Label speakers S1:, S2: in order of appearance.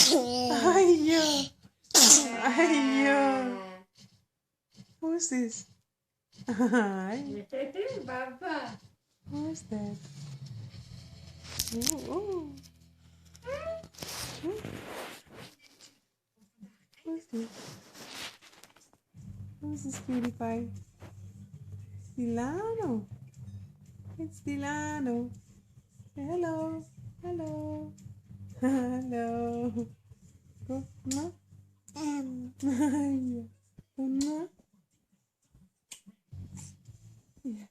S1: Ayo. Ayo. Who's this?
S2: Baba.
S1: Who's that? Oh. Who's this? Who's this cutie pie? Delano. It's Delano. Hello. Hello. Hello. Go. No. Yeah. Go. No. Yeah.